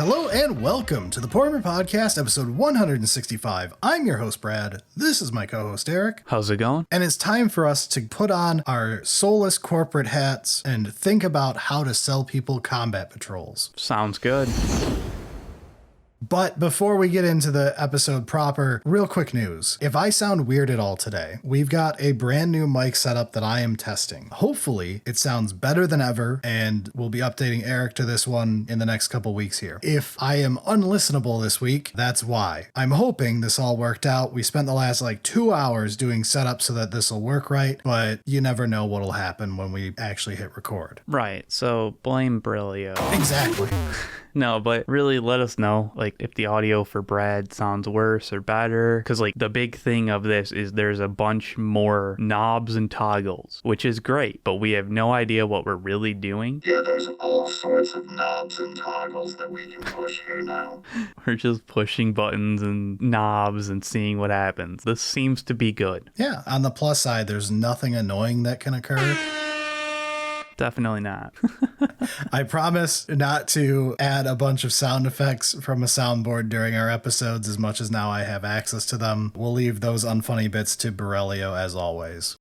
Hello and welcome to the Portman Podcast, episode 165. I'm your host, Brad. This is my co-host, Eric. How's it going? And it's time for us to put on our soulless corporate hats and think about how to sell people combat patrols. Sounds good. But before we get into the episode proper, real quick news. If I sound weird at all today, we've got a brand new mic setup that I am testing. Hopefully, it sounds better than ever, and we'll be updating Eric to this one in the next couple weeks here. If I am unlistenable this week, that's why. I'm hoping this all worked out. We spent the last 2 hours doing setup so that this will work right, but you never know what'll happen when we actually hit record. Right, so blame Brilio. Exactly. No, but really let us know, if the audio for Brad sounds worse or better. Because, the big thing of this is there's a bunch more knobs and toggles, which is great, but we have no idea what we're really doing. Yeah, there's all sorts of knobs and toggles that we can push here now. We're just pushing buttons and knobs and seeing what happens. This seems to be good. Yeah, on the plus side, there's nothing annoying that can occur. Definitely not. I promise not to add a bunch of sound effects from a soundboard during our episodes as much as now I have access to them. We'll leave those unfunny bits to Borrelio as always.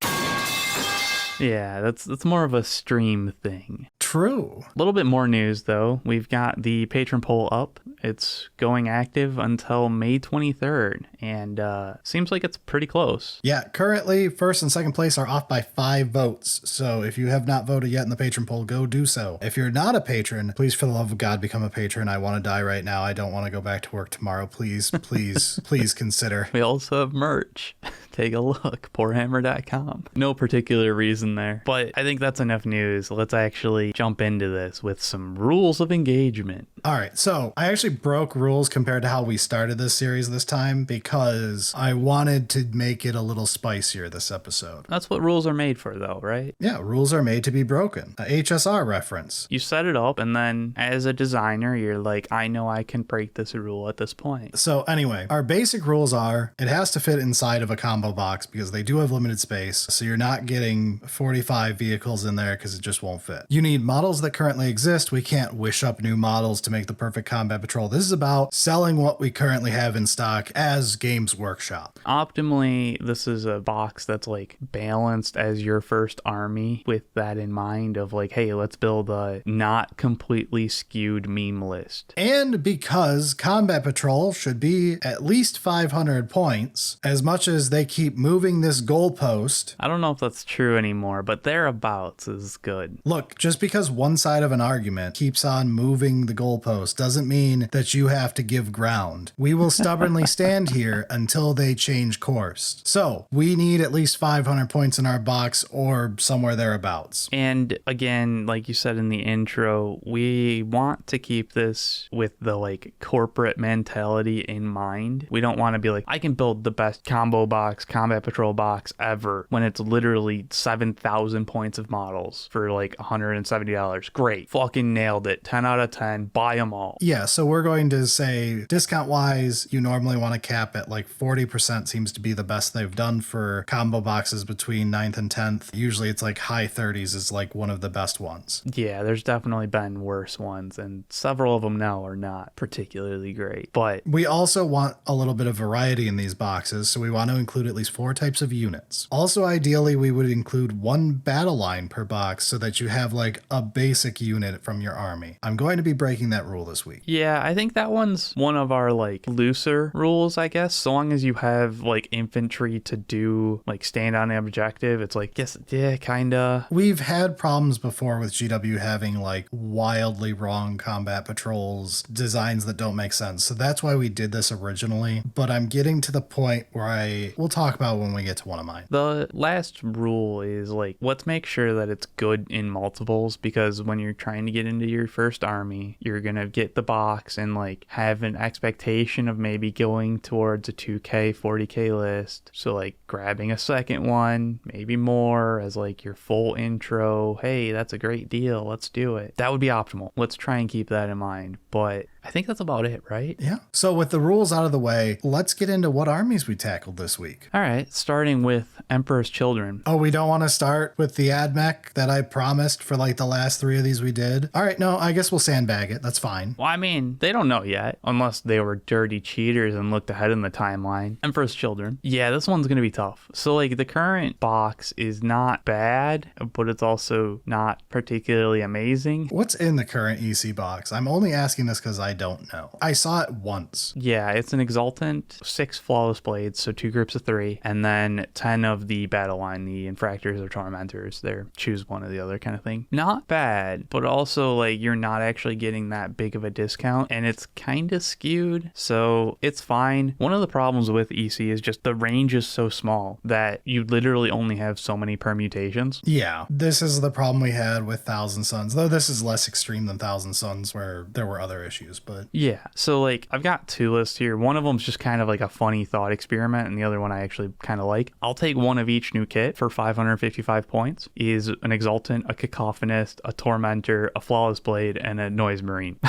Yeah, that's more of a stream thing. True. A little bit more news, though. We've got the patron poll up. It's going active until May 23rd, and seems like it's pretty close. Yeah, currently, first and second place are off by 5 votes, so if you have not voted yet in the patron poll, go do so. If you're not a patron, please, for the love of God, become a patron. I want to die right now. I don't want to go back to work tomorrow. Please, please, please consider. We also have merch. Take a look, poorhammer.com. No particular reason there, but I think that's enough news. Let's actually jump into this with some rules of engagement. All right, so I actually broke rules compared to how we started this series this time because I wanted to make it a little spicier this episode. That's what rules are made for, though, right? Yeah, rules are made to be broken. A HSR reference. You set it up, and then as a designer, you're like, I know I can break this rule at this point. So anyway, our basic rules are it has to fit inside of a combo box because they do have limited space, so you're not getting 45 vehicles in there because it just won't fit. You need models that currently exist. We can't wish up new models to make the perfect combat patrol. This is about selling what we currently have in stock as Games Workshop. Optimally, this is a box that's balanced as your first army with that in mind of hey, let's build a not completely skewed meme list. And because combat patrol should be at least 500 points, as much as they keep moving this goalpost. I don't know if that's true anymore, but thereabouts is good. Look, just because one side of an argument keeps on moving the goalpost doesn't mean that you have to give ground. We will stubbornly stand here until they change course. So we need at least 500 points in our box or somewhere thereabouts. And again, like you said in the intro, we want to keep this with the corporate mentality in mind. We don't want to be I can build the best combo box, combat patrol box ever when it's literally 7,000 points of models for $170. Great. Fucking nailed it. 10 out of 10. Buy them all. Yeah, so we're going to say discount wise, you normally want to cap at 40% seems to be the best they've done for combo boxes between 9th and 10th. Usually it's high 30s is one of the best ones. Yeah, there's definitely been worse ones, and several of them now are not particularly great. But we also want a little bit of variety in these boxes, so we want to include at least 4 types of units. Also, ideally, we would include 1 battle line per box so that you have a basic unit from your army. I'm going to be breaking that rule this week. Yeah, I think that one's one of our looser rules, I guess. So long as you have infantry to do stand on the objective, it's yes, yeah, kinda. We've had problems before with GW having wildly wrong combat patrols, designs that don't make sense. So that's why we did this originally. But I'm getting to the point where we'll talk about when we get to one of mine. The last rule is let's make sure that it's good in multiples, because when you're trying to get into your first army, you're gonna get the box and have an expectation of maybe going towards a 2k 40k list, so grabbing a second one, maybe more, as your full intro. Hey, that's a great deal, let's do it. That would be optimal. Let's try and keep that in mind. But I think that's about it, right? Yeah. So with the rules out of the way, let's get into what armies we tackled this week. All right, starting with Emperor's Children. Oh, we don't want to start with the ad mech that I promised for like the last 3 of these we did? All right, no, I guess we'll sandbag it. That's fine. Well, I mean, they don't know yet, unless they were dirty cheaters and looked ahead in the timeline. Emperor's Children. Yeah, this one's going to be tough. So, like, the current box is not bad, but it's also not particularly amazing. What's in the current EC box? I'm only asking this because I don't know. I saw it once. Yeah, it's an Exultant, 6 Flawless Blades, so 2 groups of 3, and then 10 of the battle line, the Infractors or Tormentors. They're choose one or the other kind of thing. Not bad, but also, like, you're not actually getting that big of a discount, and it's kind of skewed, so it's fine. One of the problems with EC is just the range is so small that you literally only have so many permutations. Yeah, this is the problem we had with Thousand Suns, though this is less extreme than Thousand Suns where there were other issues, but... Yeah, so like I've got 2 lists here. One of them's just kind of like a funny thought experiment, and the other one I actually kind of like. I'll take one of each new kit for 555 points. Is an Exultant, a Cacophonist, a Tormentor, a Flawless Blade, and a Noise Marine.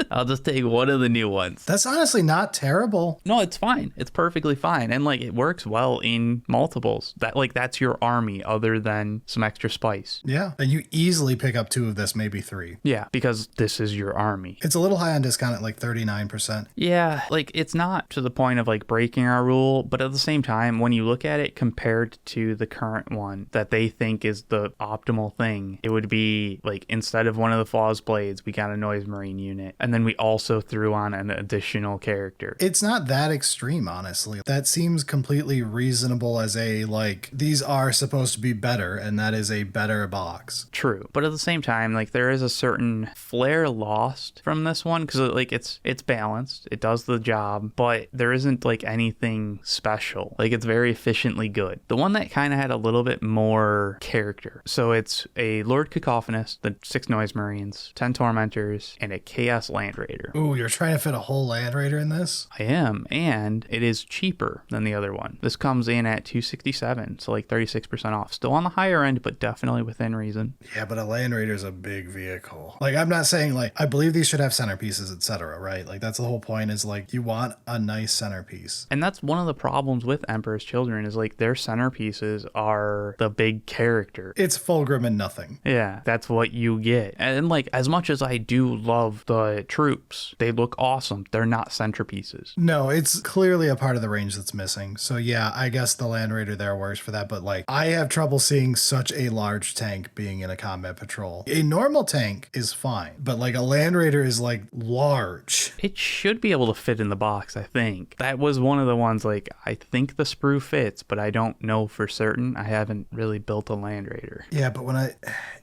I'll just take one of the new ones. That's honestly not terrible. No, it's fine. It's perfectly fine. And like it works well in multiples. That's your army other than some extra spice. Yeah. And you easily pick up 2 of this, maybe 3. Yeah, because this is your army. It's a little high on discount at like 39%. Yeah, like it's not to the point of like breaking our rule, but at the same time, when you look at it compared to the current one that they think is the optimal thing, it would be like instead of one of the Flawless Blades, we got a Noise Marine unit. And then we also threw on an additional character. It's not that extreme, honestly. That seems completely reasonable as a, like, these are supposed to be better, and that is a better box. True. But at the same time, like, there is a certain flair lost from this one, because, like, it's balanced. It does the job, but there isn't, like, anything special. Like, it's very efficiently good. The one that kind of had a little bit more character. So it's a Lord Cacophonist, the 6 Noise Marines, 10 Tormentors, and a Chaos Land Raider. Ooh, you're trying to fit a whole Land Raider in this? I am, and it is cheaper than the other one. This comes in at $267, so like 36% off. Still on the higher end, but definitely within reason. Yeah, but a Land Raider is a big vehicle. Like, I'm not saying, like, I believe these should have centerpieces, etc., right? Like, that's the whole point is, like, you want a nice centerpiece. And that's one of the problems with Emperor's Children is, like, their centerpieces are the big character. It's Fulgrim and nothing. Yeah, that's what you get. And, like, as much as I do love the troops, they look awesome. They're not centerpieces. No, it's clearly a part of the range that's missing. So yeah, I guess the Land Raider there works for that, but like I have trouble seeing such a large tank being in a combat patrol. A normal tank is fine, but like a Land Raider is like large. It should be able to fit in the box, I think. That was one of the ones, like, I think the sprue fits, but I don't know for certain. I haven't really built a Land Raider. Yeah, but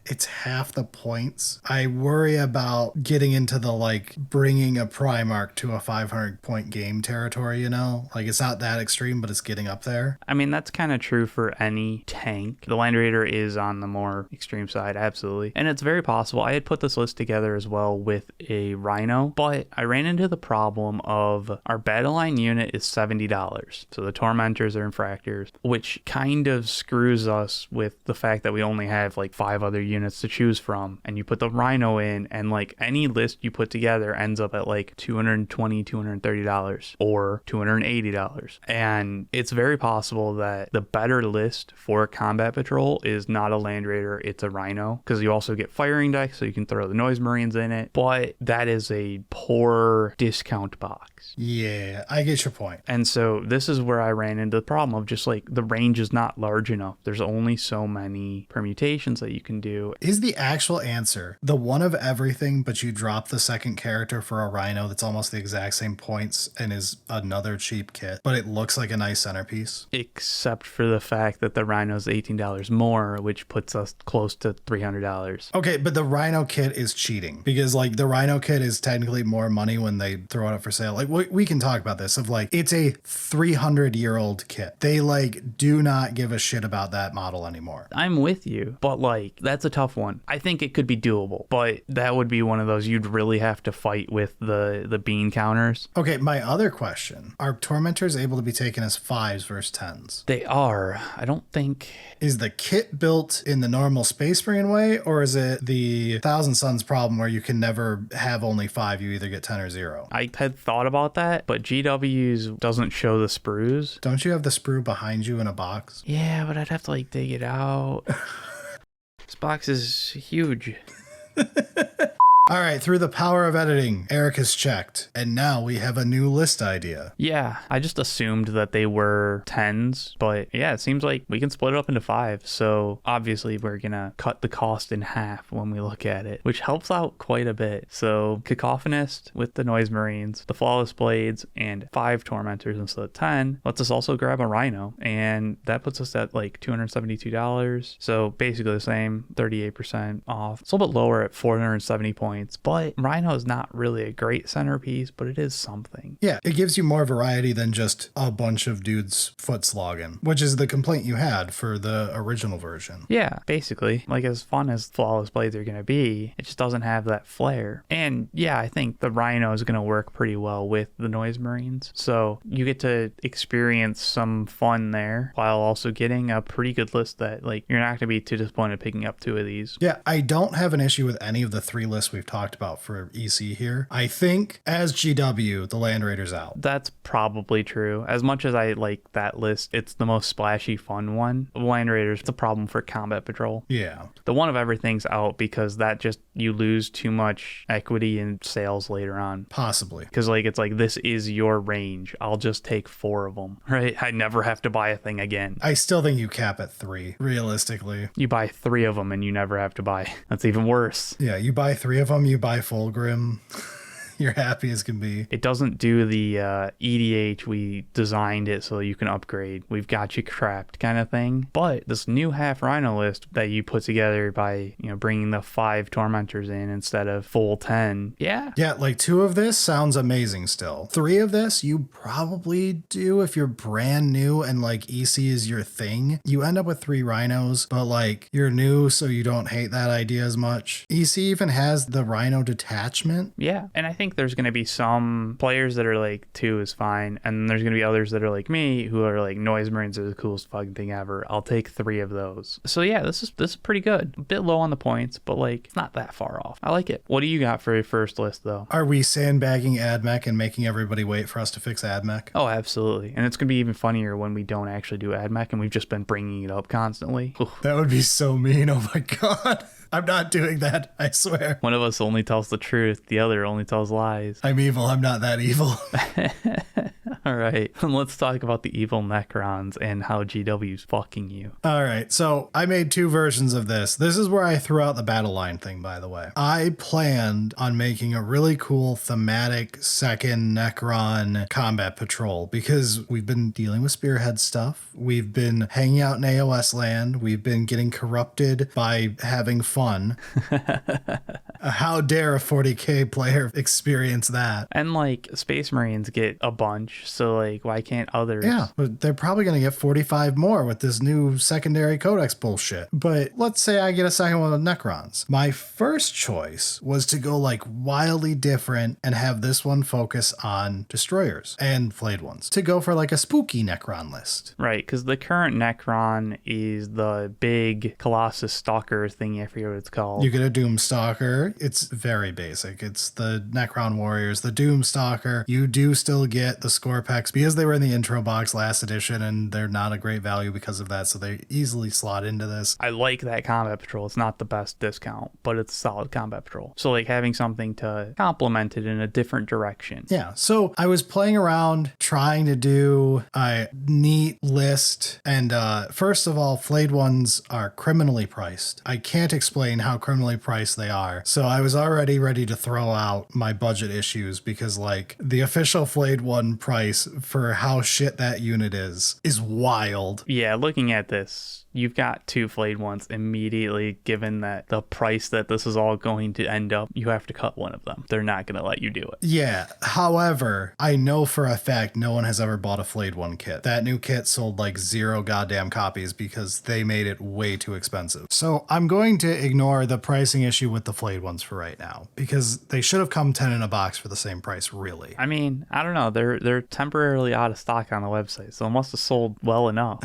it's half the points. I worry about getting into the like bringing a Primarch to a 500 point game territory, you know? Like it's not that extreme, but it's getting up there. I mean, that's kind of true for any tank. The Land Raider is on the more extreme side, absolutely. And it's very possible. I had put this list together as well with a Rhino, but I ran into the problem of our battle line unit is $70. So the Tormentors are Infractors, which kind of screws us with the fact that we only have like 5 other units to choose from. And you put the Rhino in, and like any list you put together ends up at like $220, $230 or $280. And it's very possible that the better list for a combat patrol is not a Land Raider, it's a Rhino, because you also get firing deck, so you can throw the Noise Marines in it. But that is a poor discount box. Yeah, I get your point. And so this is where I ran into the problem of just like the range is not large enough. There's only so many permutations that you can do. Is the actual answer the one of everything, but you drop the second character for a Rhino that's almost the exact same points and is another cheap kit, but it looks like a nice centerpiece? Except for the fact that the Rhino's $18 more, which puts us close to $300. Okay, but the Rhino kit is cheating because like the Rhino kit is technically more money when they throw it up for sale. Like we can talk about this of like, it's a 300-year-old kit. They like do not give a shit about that model anymore. I'm with you, but like that's a tough one. I think it could be doable, but that would be one of those you'd really have to to fight with the bean counters. Okay, my other question. Are Tormentors able to be taken as 5s versus 10s? They are. I don't think... Is the kit built in the normal Space Marine way, or is it the Thousand Suns problem where you can never have only 5, you either get 10 or 0? I had thought about that, but GW's doesn't show the sprues. Don't you have the sprue behind you in a box? Yeah, but I'd have to like dig it out. This box is huge. All right, through the power of editing, Eric has checked, and now we have a new list idea. Yeah, I just assumed that they were 10s, but yeah, it seems like we can split it up into 5. So obviously we're gonna cut the cost in half when we look at it, which helps out quite a bit. So Cacophonist with the Noise Marines, the Flawless Blades, and 5 Tormentors instead of 10 lets us also grab a Rhino, and that puts us at like $272. So basically the same, 38% off. It's a little bit lower at 470 points. But Rhino is not really a great centerpiece, but it is something. Yeah, it gives you more variety than just a bunch of dudes foot slogging, which is the complaint you had for the original version. Yeah, basically. Like, as fun as Flawless Blades are going to be, it just doesn't have that flair. And yeah, I think the Rhino is going to work pretty well with the Noise Marines. So you get to experience some fun there while also getting a pretty good list that, like, you're not going to be too disappointed picking up 2 of these. Yeah, I don't have an issue with any of the 3 lists we've talked about for EC here. I think as GW, the Land Raider's out. That's probably true. As much as I like that list, it's the most splashy, fun one. Land Raiders, it's a problem for Combat Patrol. Yeah. The one of everything's out because that just, you lose too much equity in sales later on. Possibly. Because like, it's like, this is your range. I'll just take 4 of them, right? I never have to buy a thing again. I still think you cap at 3, realistically. You buy 3 of them and you never have to buy. That's even worse. Yeah, you buy 3 of them, you buy Fulgrim. You're happy as can be. It doesn't do the EDH, we designed it so you can upgrade, we've got you trapped kind of thing. But this new half Rhino list that you put together by, you know, bringing the 5 Tormentors in instead of full 10. Yeah. Yeah, like 2 of this sounds amazing still. 3 of this you probably do if you're brand new and like EC is your thing. You end up with 3 Rhinos, but like you're new so you don't hate that idea as much. EC even has the Rhino detachment. Yeah, and I think there's going to be some players that are like 2 is fine, and there's going to be others that are like me who are like Noise Marines are the coolest fucking thing ever. I'll take 3 of those. So yeah, this is pretty good. A bit low on the points, but like it's not that far off. I like it. What do you got for your first list though? Are we sandbagging AdMech and making everybody wait for us to fix AdMech? Oh, absolutely. And it's going to be even funnier when we don't actually do AdMech and we've just been bringing it up constantly. Oof. That would be so mean. Oh my God. I'm not doing that, I swear. One of us only tells the truth, the other only tells lies. I'm evil, I'm not that evil. All right, let's talk about the evil Necrons and how GW's fucking you. All right, so I made 2 versions of this. This is where I threw out the battle line thing, by the way. I planned on making a really cool thematic second Necron combat patrol because we've been dealing with Spearhead stuff. We've been hanging out in AOS land. We've been getting corrupted by having fun. How dare a 40k player experience that? And like Space Marines get a bunch, so like why can't others? Yeah, but they're probably going to get 45 more with this new secondary codex bullshit. But let's say I get a second one with Necrons. My first choice was to go like wildly different and have this one focus on destroyers and flayed ones. To go for like a spooky Necron list. Right, because the current Necron is the big Colossus Stalker thingy, I forget what it's called. You get a Doomstalker. It's very basic. It's the Necron Warriors, the Doomstalker. You do still get the Scorpex because they were in the intro box last edition and they're not a great value because of that, so they easily slot into this. I like that Combat Patrol. It's not the best discount, but it's a solid Combat Patrol. So like having something to complement it in a different direction. Yeah, so I was playing around trying to do a neat list, and first of all, flayed ones are criminally priced. I can't explain how criminally priced they are, so I was already ready to throw out my budget issues because like the official flayed one price for how shit that unit is wild. Yeah, looking at this, you've got 2 flayed ones immediately. Given that the price that this is all going to end up, you have to cut one of them. They're not going to let you do it. Yeah, however, I know for a fact no one has ever bought a flayed one kit. That new kit sold like 0 goddamn copies because they made it way too expensive. So I'm going to ignore the pricing issue with the flayed one ones for right now, because they should have come 10 in a box for the same price, really. I mean, I don't know. They're temporarily out of stock on the website, so it must have sold well enough.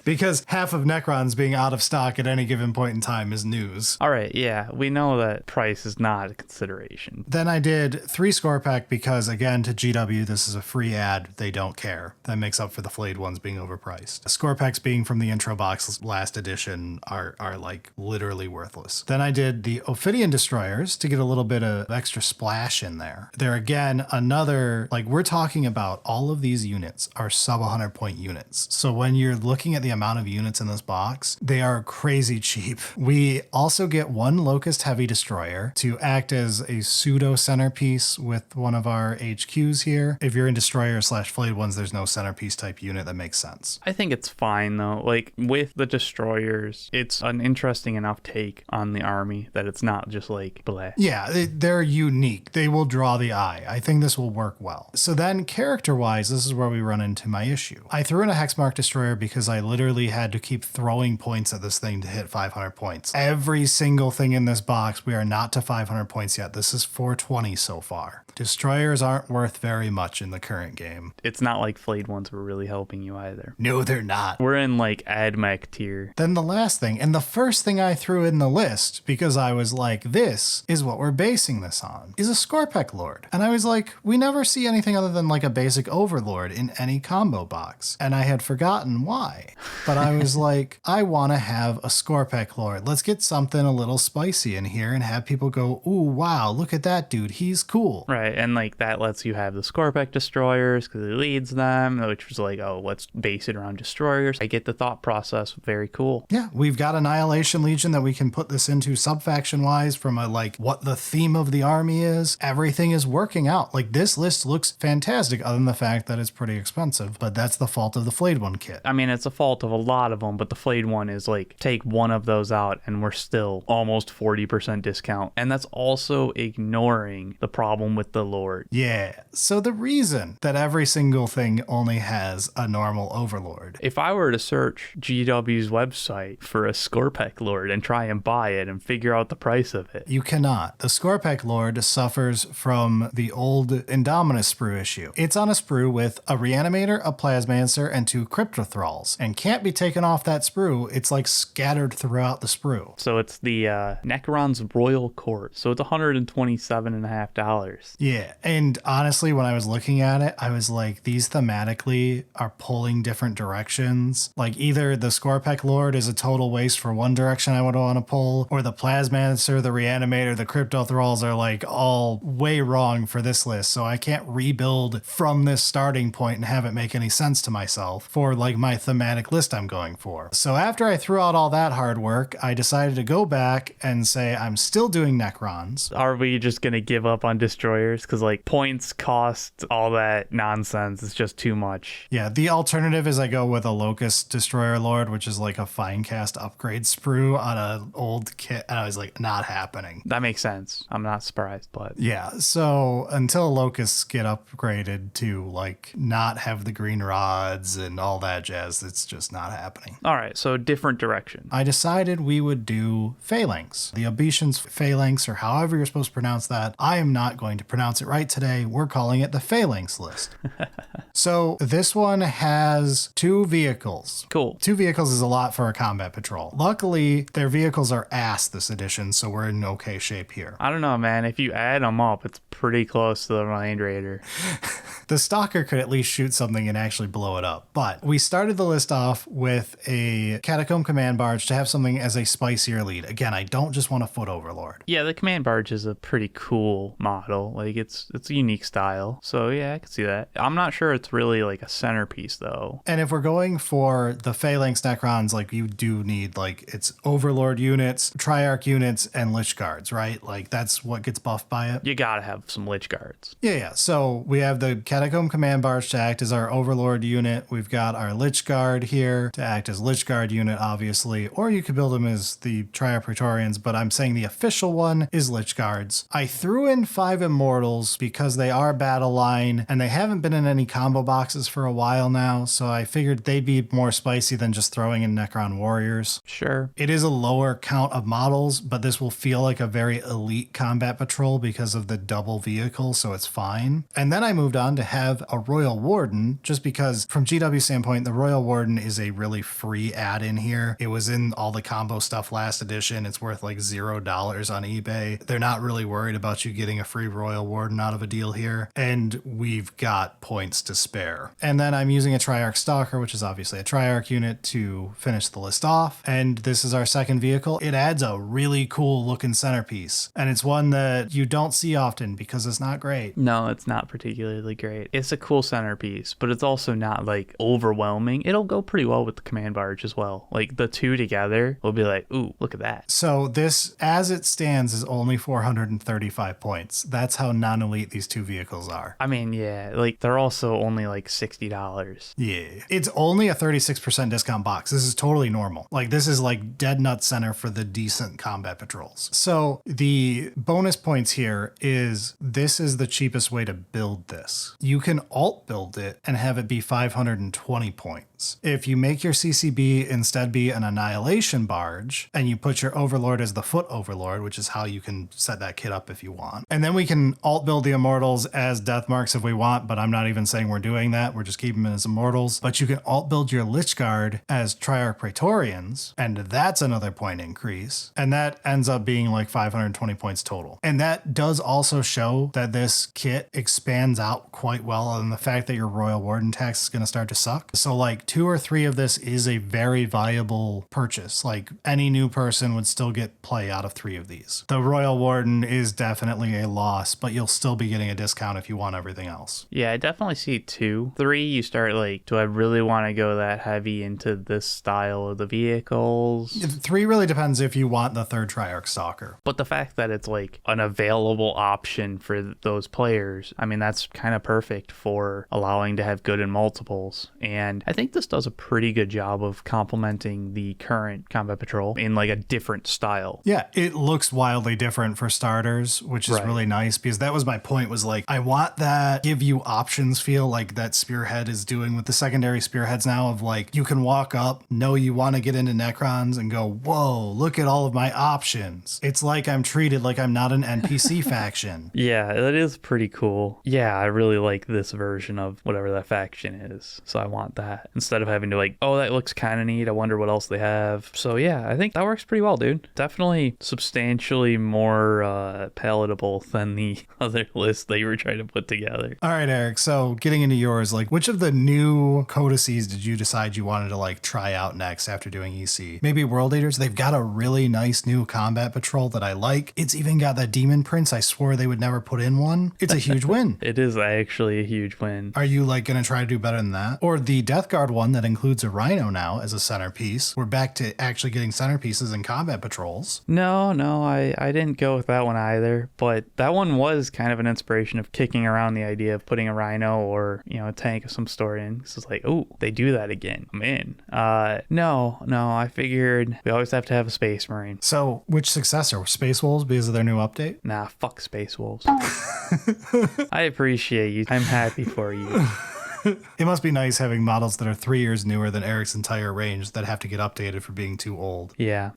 Because half of Necrons being out of stock at any given point in time is news. All right, yeah, we know that price is not a consideration. Then I did 3 score pack because, again, to GW, this is a free ad. They don't care. That makes up for the flayed ones being overpriced. Score packs being from the intro box last edition are like literally worthless. Then I did the Ophidian Destroyers to get a little bit of extra splash in there. They're, again, another, like, we're talking about all of these units are sub 100 point units. So when you're looking at the amount of units in this box, they are crazy cheap. We also get 1 Locust Heavy Destroyer to act as a pseudo centerpiece with one of our HQs here. If you're in Destroyer / flayed ones, there's no centerpiece type unit that makes sense. I think it's fine though. Like with the destroyers, it's an interesting enough take on the army that it's not just like bleh. Yeah, they're unique. They will draw the eye. I think this will work well. So then character-wise, this is where we run into my issue. I threw in a Hexmark Destroyer because I literally had to keep throwing points at this thing to hit 500 points. Every single thing in this box, we are not to 500 points yet. This is 420 so far. Destroyers aren't worth very much in the current game. It's not like flayed ones were really helping you either. No, they're not. We're in like AdMech tier. Then the last thing, and the first thing I threw in the list, because I was like, this is what we're basing this on, is a Scorpec Lord. And I was like, we never see anything other than like a basic Overlord in any combo box. And I had forgotten why. But I was like, I want to have a Scorpec Lord. Let's get something a little spicy in here and have people go, ooh, wow, look at that dude. He's cool. Right, and like that lets you have the Scorpec Destroyers because it leads them, which was like, oh, let's base it around Destroyers. I get the thought process. Very cool. Yeah, we've got Annihilation Legion that we can put this into subfaction wise from a like what the theme of the army is. Everything is working out. Like this list looks fantastic other than the fact that it's pretty expensive, but that's the fault of the flayed one kit. I mean, it's a fault of a lot of them, but the flayed one is like, take one of those out and we're still almost 40% discount. And that's also ignoring the problem with the Lord. Yeah, so the reason that every single thing only has a normal Overlord. If I were to search GW's website for a Scorpec Lord and try and buy it and figure out the price of it, you cannot. The Scorpec Lord suffers from the old Indominus sprue issue. It's on a sprue with a Reanimator, a Plasmancer, and 2 Cryptothralls, and can't be taken off that sprue. It's like scattered throughout the sprue. so it's the Necrons Royal Court. So it's $127.50. Yeah, and honestly, when I was looking at it, I was like, these thematically are pulling different directions. Like either the Scorpec Lord is a total waste for one direction I would want to pull, or the Plasmancer, the Reanimator, the Cryptothralls are like all way wrong for this list. So I can't rebuild from this starting point and have it make any sense to myself for like my thematic list I'm going for. So after I threw out all that hard work, I decided to go back and say I'm still doing Necrons. Are we just going to give up on Destroyers? Because like points, cost, all that nonsense is just too much. Yeah, the alternative is I go with a Locust Destroyer Lord, which is like a Finecast upgrade sprue on an old kit. And I was like, not happening. That makes sense. I'm not surprised, but Yeah, so until Locusts get upgraded to like not have the green rods and all that jazz, it's just not happening. all right. So different direction. I decided we would do Phalanx. The Obetians Phalanx, or however you're supposed to pronounce that. I am not going to pronounce it right today. We're calling it the Phalanx list. So this one has 2 vehicles. Cool. 2 vehicles is a lot for a combat patrol. Luckily, their vehicles are ass this edition, so we're in okay shape here. I don't know, man. If you add them up, it's pretty close to the Mind Raider. The Stalker could at least shoot something and actually blow it up. But we started the list off with a Catacomb Command Barge to have something as a spicier lead. Again, I don't just want a Foot Overlord. Yeah, the Command Barge is a pretty cool model. Like it's a unique style. So yeah, I can see that. I'm not sure it's really like a centerpiece though. And if we're going for the Phalanx Necrons, like you do need like it's Overlord units, Triarch units, and Lich Guards, right? Like that's what gets buffed by it. You gotta have some Lich Guards. Yeah. So we have the Catacomb Command Barge to act as our Overlord unit. We've got our Lich Guard here to act as Lich Guard unit, obviously, or you could build them as the Triarch Praetorians, but I'm saying the official one is Lich Guards. I threw in 5 Immortals because they are battle line and they haven't been in any combo boxes for a while now, so I figured they'd be more spicy than just throwing in Necron Warriors. Sure. It is a lower count of models, but this will feel like a very elite combat patrol because of the double vehicle, so it's fine. And then I moved on to have a Royal Warden, just because from GW standpoint, the Royal Warden is a really free add-in here. It was in all the combo stuff last edition. It's worth like $0 on eBay. They're not really worried about you getting a free Royal Warden out of a deal here. And we've got points to spare. And then I'm using a Triarch Stalker, which is obviously a Triarch unit, to finish the list off. And this is our second vehicle. It adds a really cool looking centerpiece. And it's one that you don't see often because it's not great. No, it's not particularly great. It's a cool centerpiece, but it's also not like overwhelming. It'll go pretty well with the command barge as well. Like the two together will be like, ooh, look at that. So this, as it stands, is only 435 points. That's how non-elite these two vehicles are. I mean, yeah, like they're also only like $60. Yeah. It's only a 36% discount box. This is totally normal. Like this is like dead nut center for the decent combat patrols. So the bonus points here is this is the cheapest way to build this. You can alt build it and have it be 520 points. If you make your CCB instead be an Annihilation Barge and you put your Overlord as the Foot Overlord, which is how you can set that kit up if you want. And then we can alt build the Immortals as Death Marks if we want, but I'm not even saying we're doing that. We're just keeping them as Immortals. But you can alt build your Lich Guard as Triarch Praetorians, and that's another point increase. And that ends up being like 520 points total. And that does also show that this kit expands out quite well on the fact that your Royal Warden tax is going to start to suck. So like 2 or 3 of this is a very viable purchase. Like any new person would still get play out of 3 of these. The Royal Warden is definitely a loss, but you'll still be getting a discount if you want everything else. Yeah, I definitely see 2. 3, you start like, do I really want to go that heavy into this style of the vehicles? 3 really depends if you want the third Triarch Stalker. But the fact that it's like an available option for those players, I mean, that's kind of perfect for allowing to have good in multiples. And I think this does a pretty good job of complementing the current combat patrol in like a different style. Yeah, it looks wildly different for starters, which is really nice, because that was my point, was like, I want that give you options feel like that Spearhead is doing with the secondary Spearheads now, of like, you can walk up, know you want to get into Necrons and go, whoa, look at all of my options. It's like I'm treated like I'm not an NPC faction. Yeah, that is pretty cool. Yeah, I really like this version of whatever that faction is. So I want that instead of having to like, oh, that looks kind of neat. I wonder what else they have. So yeah, I think that works pretty well, dude. Definitely substantially more palatable than the other list that you were trying to put together. All right, Eric. So getting into yours, like, which of the new codices did you decide you wanted to like try out next after doing EC? Maybe World Eaters. They've got a really nice new combat patrol that I like. It's even got that Demon Prince. I swore they would never put in one. It's a huge win. It is actually a huge win. Are you like going to try to do better than that? Or the Death Guard one that includes a Rhino now as a centerpiece. We're back to actually getting centerpieces in combat patrols. No, I didn't go with that one either. But that one was kind of an inspiration of kicking around the idea of putting a Rhino or, you know, a tank of some sort in. So it's like, oh, they do that again. I'm in. No, I figured we always have to have a Space Marine. So which successor? Space Wolves because of their new update? Nah, fuck Space Wolves. I appreciate you. I'm happy for you. It must be nice having models that are 3 years newer than Eric's entire range that have to get updated for being too old. Yeah.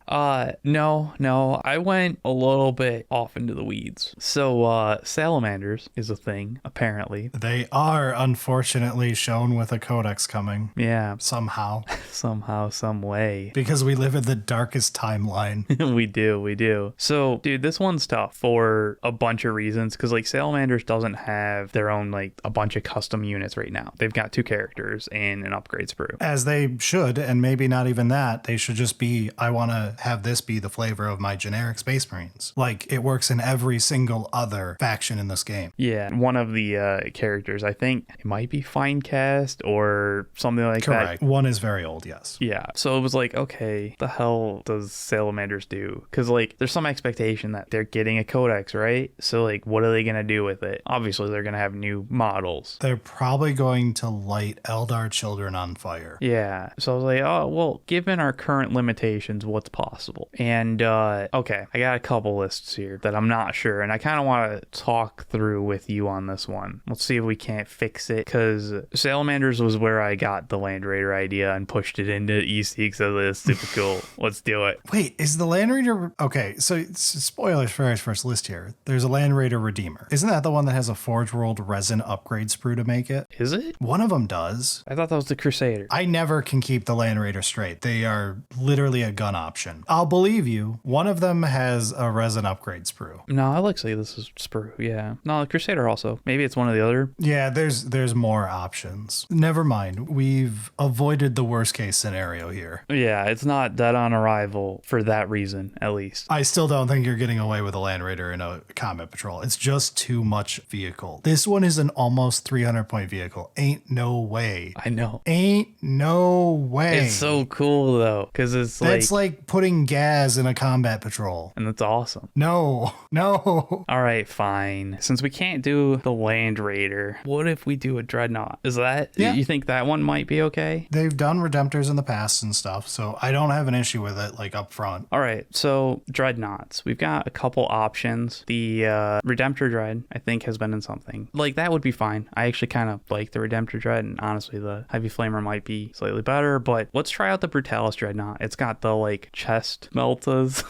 No. I went a little bit off into the weeds. So, Salamanders is a thing, apparently. They are, unfortunately, shown with a codex coming. Yeah. Somehow. Somehow, some way. Because we live in the darkest timeline. We do. So, dude, this one's tough for a bunch of reasons. Because, like, Salamanders doesn't have their own, like, a bunch of custom units right now. They've got 2 characters and an upgrade sprue. As they should, and maybe not even that. They should just be, I want to have this be the flavor of my generic Space Marines. Like, it works in every single other faction in this game. Yeah, one of the characters, I think it might be Finecast or something like that. Correct. One is very old, yes. Yeah, so it was like, okay, the hell does Salamanders do? Because, like, there's some expectation that they're getting a codex, right? So, like, what are they going to do with it? Obviously, they're going to have new models. They're probably going going to light Eldar children on fire. Yeah. So I was like, oh, well, given our current limitations, what's possible? And, okay, I got a couple lists here that I'm not sure. And I kind of want to talk through with you on this one. Let's see if we can't fix it. Because Salamanders was where I got the Land Raider idea and pushed it into EC because it's super cool. Let's do it. Wait, is the Land Raider... Okay, so spoilers for our first list here. There's a Land Raider Redeemer. Isn't that the one that has a Forge World resin upgrade sprue to make it? Is it? One of them does. I thought that was the Crusader. I never can keep the Land Raider straight. They are literally a gun option. I'll believe you. One of them has a resin upgrade sprue. No, I like to say this is sprue. Yeah. No, the Crusader also. Maybe it's one of the other. Yeah, there's more options. Never mind. We've avoided the worst case scenario here. Yeah, it's not dead on arrival for that reason, at least. I still don't think you're getting away with a Land Raider in a combat patrol. It's just too much vehicle. This one is an almost 300 point vehicle. Ain't no way. I know. Ain't no way. It's so cool though, because That's like putting gas in a combat patrol. And that's awesome. No. All right, fine. Since we can't do the Land Raider, what if we do a Dreadnought? Is that, Yeah. You think that one might be okay? They've done Redemptors in the past and stuff, so I don't have an issue with it like up front. All right, so Dreadnoughts. We've got a couple options. The Redemptor Dread, I think, has been in something. Like, that would be fine. I actually kind of like the Redemptor Dread, and honestly, the Heavy Flamer might be slightly better, but let's try out the Brutalis Dreadnought. It's got the, like, chest meltas.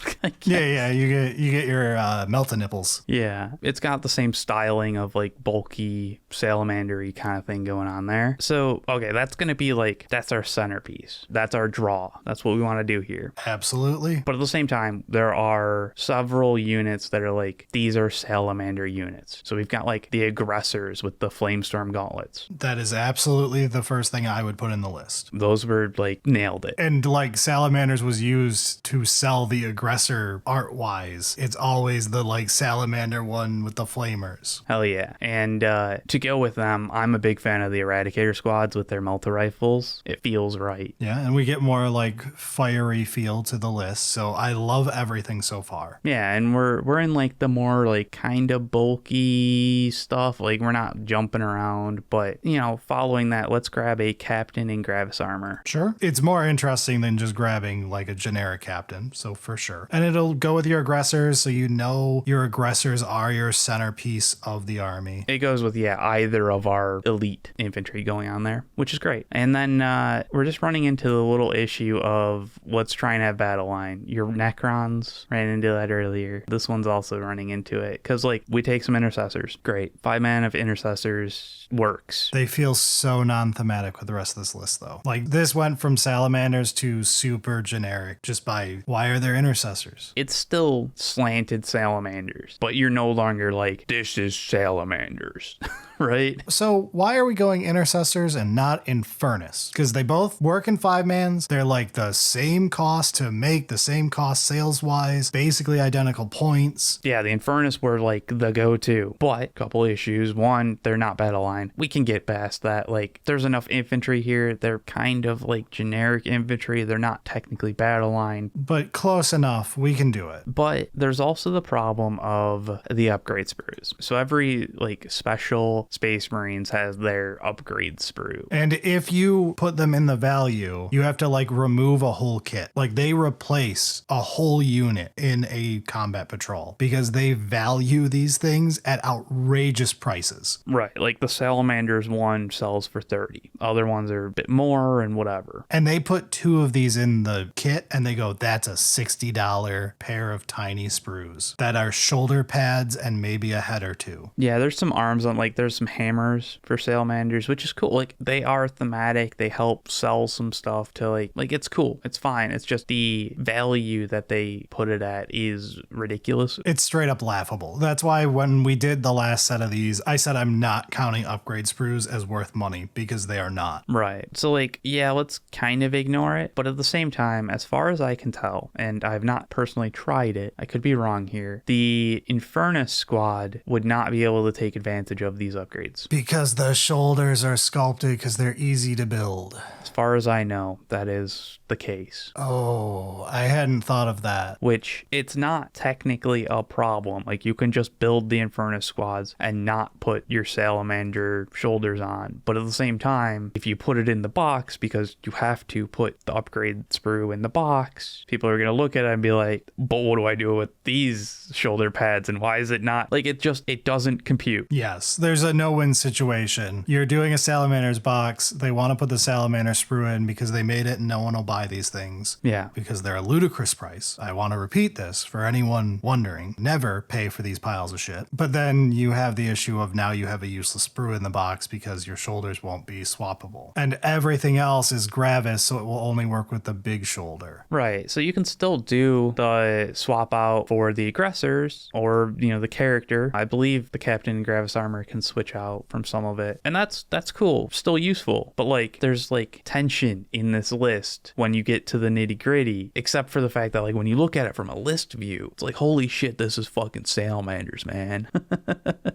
Yeah, you get your melta nipples. Yeah, it's got the same styling of, like, bulky, salamandery kind of thing going on there. So, okay, that's going to be, like, that's our centerpiece. That's our draw. That's what we want to do here. Absolutely. But at the same time, there are several units that are like, these are salamander units. So we've got like the aggressors with the Flamestorm gauntlets. That is absolutely the first thing I would put in the list. Those were like nailed it. And like Salamanders was used to sell the aggressor art wise. It's always the like salamander one with the flamers. Hell yeah. And to go with them, I'm a big fan of the Eradicator squads with their Melta rifles. It feels right. Yeah, and we get more like fiery feel to the list. So I love everything so far. Yeah, and we're in like the more like kind of bulky stuff. Like we're not jumping around, but you know, following that, let's grab a captain in Gravis armor. Sure. It's more interesting than just grabbing like a generic captain. So for sure. And it'll go with your aggressors. So you know your aggressors are your centerpiece of the army. It goes with, yeah, either of our elite infantry going on there, which is great. And then we're just running into the little issue of let's try and have battle line. Your Necrons ran into that earlier. This one's also running into it because like we take some intercessors. Great. 5 man of intercessors works. They feel so non-thematic with the rest of this list though. Like this went from salamanders to super generic just by why are there intercessors? It's still slanted salamanders, but you're no longer like, this is salamanders, right? So why are we going intercessors and not infernus? Because they both work in 5-mans. They're like the same cost to make, the same cost sales wise, basically identical points. Yeah, the Infernus were like the go-to, but couple issues. One, they're not battle line. We can get past that. Like there's enough infantry here. They're kind of like generic infantry. They're not technically battle line, but close enough. We can do it. But there's also the problem of the upgrade sprues. So every like special Space Marines has their upgrade sprue. And if you put them in the value, you have to like remove a whole kit. Like they replace a whole unit in a combat patrol because they value these things at outrageous prices. Right. Like the Salamanders one sells for 30. Other ones are a bit more and whatever. And they put 2 of these in the kit and they go, that's a $60 pair of tiny sprues that are shoulder pads and maybe a head or 2. Yeah, there's some arms on, like there's some hammers for Salamanders, which is cool. Like they are thematic. They help sell some stuff to like it's cool. It's fine. It's just the value that they put it at is ridiculous. It's straight up laughable. That's why when we did the last set of these, I said I'm not counting upgrade sprues as worth money because they are not. Right. So like, yeah, let's kind of ignore it. But at the same time, as far as I can tell, and I've not personally tried it, I could be wrong here, the Infernus squad would not be able to take advantage of these upgrades. Because the shoulders are sculpted because they're easy to build. As far as I know, that is the case. Oh, I hadn't thought of that. Which, it's not technically a problem. Like, you can just build the Infernus squads and not put your Salamander shoulders on. But at the same time, if you put it in the box, because you have to put the upgrade sprue in the box, people are going to look at it and be like, but what do I do with these shoulder pads, and why is it not? Like, it doesn't compute. Yes, there's a no-win situation. You're doing a Salamander's box. They want to put the Salamander sprue in because they made it and no one will buy these things. Yeah. Because they're a ludicrous price. I want to repeat this for anyone wondering. Never pay for these piles of shit. But then you have the issue of now you have a useless sprue in the box because your shoulders won't be swappable. And everything else is Gravis, so it will only work with the big shoulder. Right. So you can still do the swap out for the aggressors or, the character. I believe the Captain in Gravis armor can switch out from some of it. And that's cool. Still useful. But there's tension in this list when you get to the nitty gritty, except for the fact that when you look at it from a list view, it's like, holy shit, this is fucking Salamanders, man.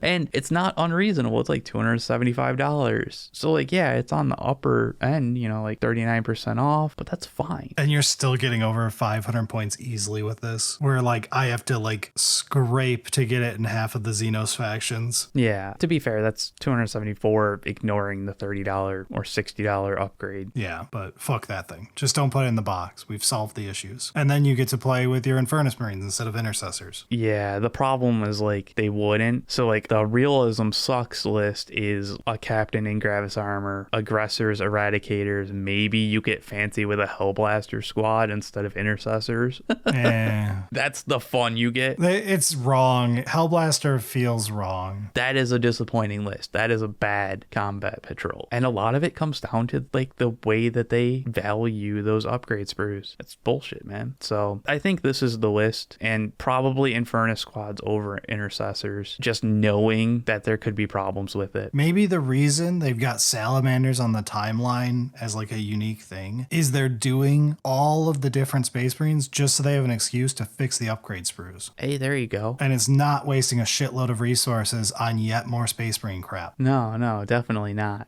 And it's not unreasonable. It's $275. So yeah, it's on the upper end, 39% off, but that's fine. And you're still getting over 500 points easily with this, where I have to scrape to get it in half of the Xenos factions. Yeah, to be fair, that's $274 ignoring the $30 or $60 upgrade. Yeah, but fuck that thing. Just don't put it in the box. We've solved the issues. And then you get to play with your Infernus Marines instead of Intercessors. Yeah, the problem is they wouldn't. So the Realism Sucks list is a Captain in Gravis armor, aggressors, eradicators. Maybe you get fancy with a Hellblaster squad instead of Intercessors. That's the fun you get. It's wrong. Hellblaster feels wrong. That is a disappointing list. That is a bad combat patrol. And a lot of it comes down to the way that they value those upgrade sprues. It's bullshit, man. So I think this is the list, and probably Infernus squads over Intercessors, just knowing that there could be problems with it. Maybe the reason they've got Salamanders on the timeline as a unique thing is they're doing all of the different Space Marines just so they have an excuse to fix the upgrade sprues. Hey, there you go. And it's not wasting a shitload of resources on yet more Space Marine crap. No, definitely not.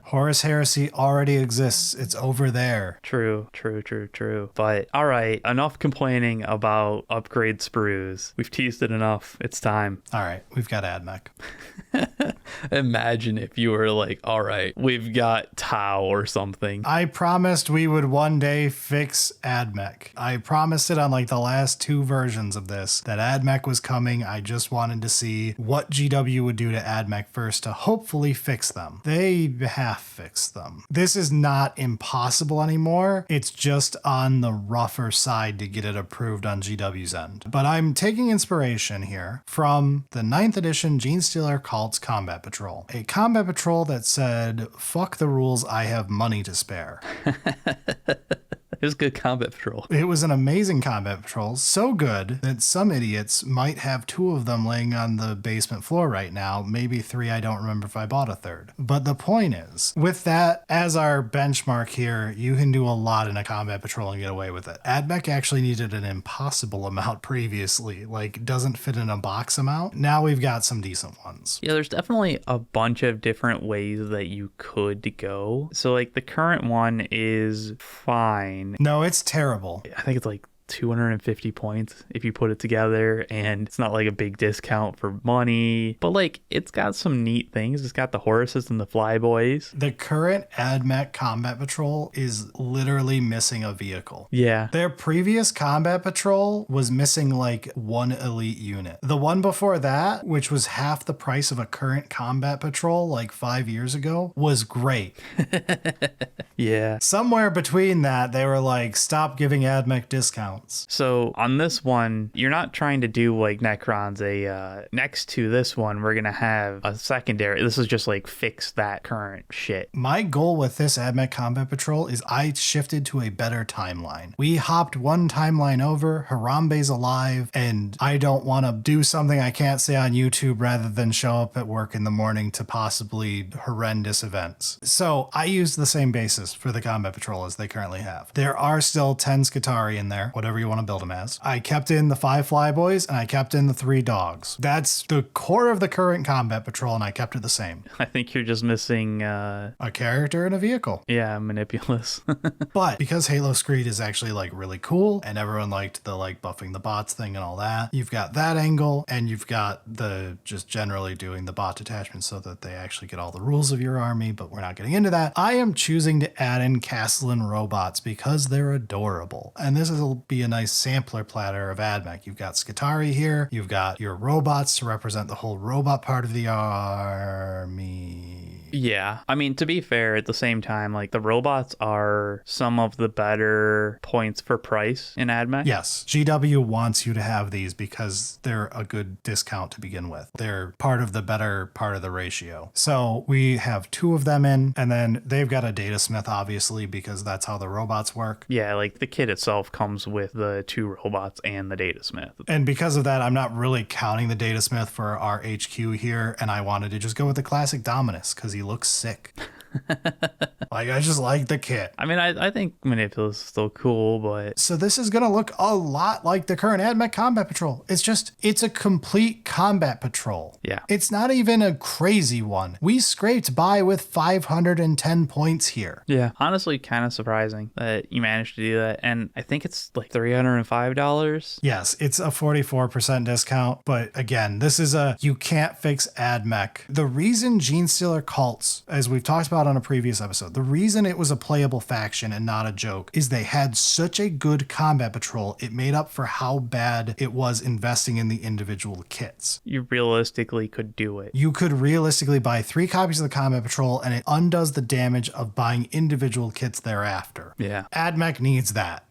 Horus Heresy already exists. It's over there. True. But all right, enough complaining about upgrade sprues. We've teased it enough. It's time. All right, we've got AdMech. Imagine if you were all right, we've got Tau or something. I promised we would one day fix AdMech. I promised it on the last two versions of this that AdMech was coming. I just wanted to see what GW would do to AdMech first to hopefully fix them. They have fixed them. This is not impossible anymore. It's just on the rougher side to get it approved on GW's end. But I'm taking inspiration here from the 9th edition Genestealer Cult's Combat Patrol. A combat patrol that said, fuck the rules, I have money to spare. It was good combat patrol. It was an amazing combat patrol, so good that some idiots might have two of them laying on the basement floor right now, maybe three. I don't remember if I bought a third. But the point is, with that as our benchmark here, you can do a lot in a combat patrol and get away with it. AdMech actually needed an impossible amount previously, doesn't fit in a box amount. Now we've got some decent ones. Yeah, there's definitely a bunch of different ways that you could go. So the current one is fine. No, it's terrible. I think it's 250 points if you put it together, and it's not a big discount for money, but it's got some neat things. It's got the Horuses and the Flyboys. The current AdMech Combat Patrol is literally missing a vehicle. Yeah. Their previous Combat Patrol was missing one elite unit. The one before that, which was half the price of a current Combat Patrol 5 years ago, was great. Yeah. Somewhere between that, they were stop giving AdMech discounts. So on this one, you're not trying to do Necrons. Next to this one, we're going to have a secondary. This is just fix that current shit. My goal with this AdMech Combat Patrol is I shifted to a better timeline. We hopped one timeline over, Harambe's alive, and I don't want to do something I can't say on YouTube rather than show up at work in the morning to possibly horrendous events. So I used the same basis for the Combat Patrol as they currently have. There are still 10 Skitarii in there. whatever you want to build them as. I kept in the 5 flyboys and I kept in the 3 dogs. That's the core of the current combat patrol, and I kept it the same. I think you're just missing A character and a vehicle. yeah, Manipulus. But because Halo Screed is actually like really cool and everyone liked the like buffing the bots thing and all that, you've got that angle, and you've got the just generally doing the bot detachment so that they actually get all the rules of your army, but we're not getting into that. I am choosing to add in Castellan robots because they're adorable. And this will be a nice sampler platter of AdMech. You've got Skitarii here, you've got your robots to represent the whole robot part of the army. Yeah. I mean, to be fair, at the same time, like the robots are some of the better points for price in AdMech. Yes, GW wants you to have these because they're a good discount to begin with. They're part of the better part of the ratio. So we have 2 of them in, and then they've got a data smith, obviously, because that's how the robots work. Yeah, like the kit itself comes with the 2 robots and the data smith. And because of that, I'm not really counting the data smith for our HQ here, and I wanted to just go with the classic Dominus because he looks sick. Like, I just like the kit. I mean, I think Manipulus is still cool, but So this is going to look a lot like the current AdMech Combat Patrol. It's a complete combat patrol. Yeah. It's not even a crazy one. We scraped by with 510 points here. yeah, honestly, kind of surprising that you managed to do that. And I think it's like $305. Yes, it's a 44% discount, but again, this is you can't fix AdMech. The reason Genestealer cults, as we've talked about on a previous episode, the reason it was a playable faction and not a joke is they had such a good combat patrol, it made up for how bad it was investing in the individual kits. You realistically could do it. You could realistically buy 3 copies of the combat patrol and it undoes the damage of buying individual kits thereafter. Yeah. AdMech needs that.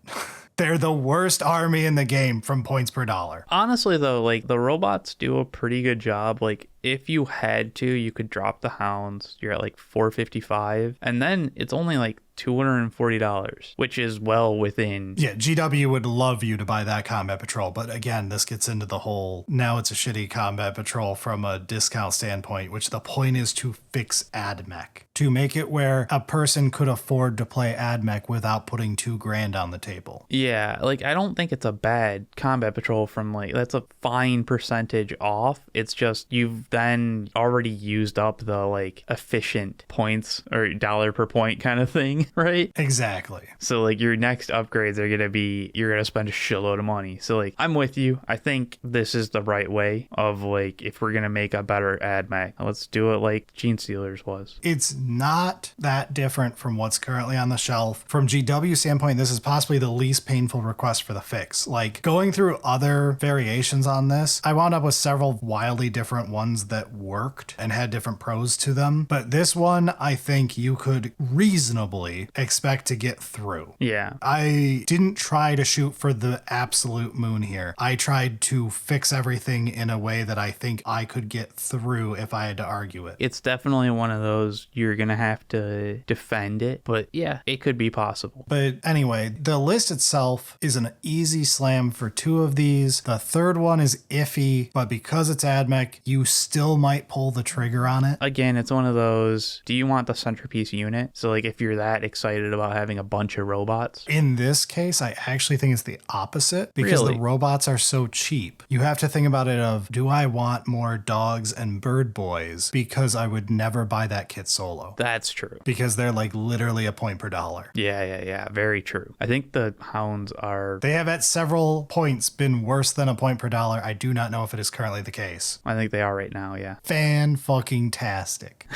They're the worst army in the game from points per dollar. Honestly, though, like the robots do a pretty good job. Like if you had to, you could drop the hounds. You're at like 455, and then it's only like $240, which is well within. Yeah, GW would love you to buy that combat patrol, but again, this gets into the whole now it's a shitty combat patrol from a discount standpoint, which the point is to fix AdMech, to make it where a person could afford to play AdMech without putting $2,000 on the table. Yeah, like I don't think it's a bad combat patrol from like that's a fine percentage off. It's just you've then already used up the like efficient points or dollar per point kind of thing, right? Exactly. So like your next upgrades are gonna be you're gonna spend a shitload of money. So like I'm with you. I think this is the right way of like if we're gonna make a better AdMech, let's do it like Genestealers was. It's not that different from what's currently on the shelf. From GW standpoint, this is possibly the least painful request for the fix. Like going through other variations on this, I wound up with several wildly different ones that worked and had different pros to them. But this one, I think you could reasonably expect to get through. Yeah. I didn't try to shoot for the absolute moon here. I tried to fix everything in a way that I think I could get through if I had to argue it. It's definitely one of those you're gonna have to defend it, but yeah, it could be possible. But anyway, the list itself is an easy slam for 2 of these. The third one is iffy, but because it's AdMech, you still might pull the trigger on it. Again, it's one of those, do you want the centerpiece unit? So like if you're that excited about having a bunch of robots. In this case, I actually think it's the opposite because Really? the robots are so cheap. You have to think about it of, do I want more dogs and bird boys? Because I would never buy that kit solo. That's true. Because they're like literally a point per dollar. Yeah. Very true. I think the hounds are, They have at several points been worse than a point per dollar. I do not know if it is currently the case. I think they are right now, yeah. Fan-fucking-tastic.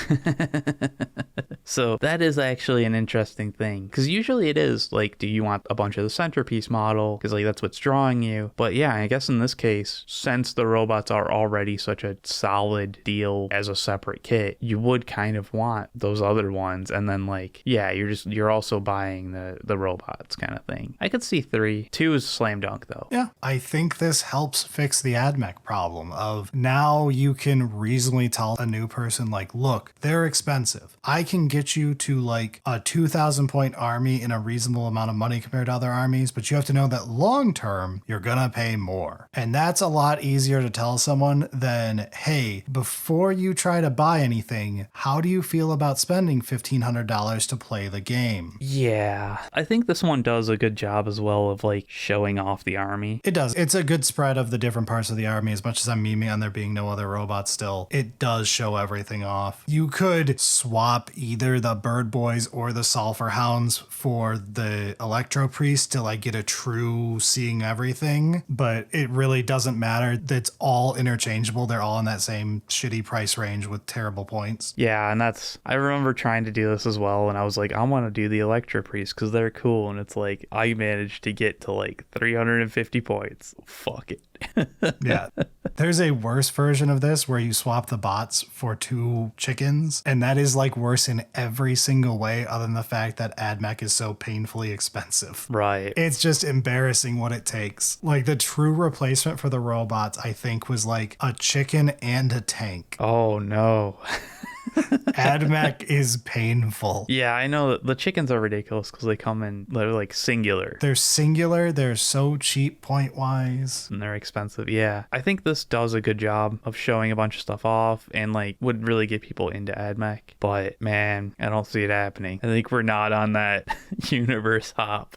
So that is actually an interesting thing because usually it is like, do you want a bunch of the centerpiece model? Because like that's what's drawing you. But yeah, I guess in this case, since the robots are already such a solid deal as a separate kit, you would kind of want those other ones. And then like, yeah, you're also buying the robots kind of thing. I could see 3. 2 is slam dunk though. Yeah, I think this helps fix the AdMech problem of now you can reasonably tell a new person like, look, they're expensive. I can get you to like a $2 2,000 point army in a reasonable amount of money compared to other armies, but you have to know that long term, you're gonna pay more. And that's a lot easier to tell someone than, hey, before you try to buy anything, how do you feel about spending $1,500 to play the game? Yeah, I think this one does a good job as well of like showing off the army. It does. It's a good spread of the different parts of the army. As much as I'm memeing on there being no other robots still, it does show everything off. You could swap either the Bird Boys or the Sulfur Hounds for the Electro Priest to like get a true seeing everything, but it really doesn't matter. It's all interchangeable. They're all in that same shitty price range with terrible points. Yeah, and I remember trying to do this as well, and I was like, I want to do the Electro Priest because they're cool, and it's like, I managed to get to like 350 points. Fuck it. Yeah. There's a worse version of this where you swap the bots for 2 chickens, and that is like worse in every single way other than the fact that AdMech is so painfully expensive. Right. It's just embarrassing what it takes. Like the true replacement for the robots, I think, was like a chicken and a tank. Oh no. AdMech is painful. Yeah, I know that the chickens are ridiculous because they're like singular. They're singular. They're so cheap point wise. And they're expensive. Yeah. I think this does a good job of showing a bunch of stuff off and like would really get people into AdMech. But man, I don't see it happening. I think we're not on that universe hop.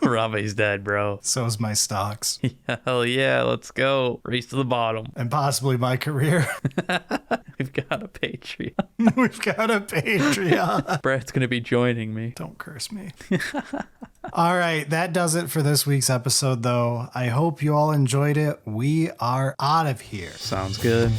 Rame's dead, bro. So's my stocks. Hell yeah, let's go. Race to the bottom. And possibly my career. We've got a Patreon. We've got a Patreon. Brad's going to be joining me. Don't curse me. All right, that does it for this week's episode, though. I hope you all enjoyed it. We are out of here. Sounds good.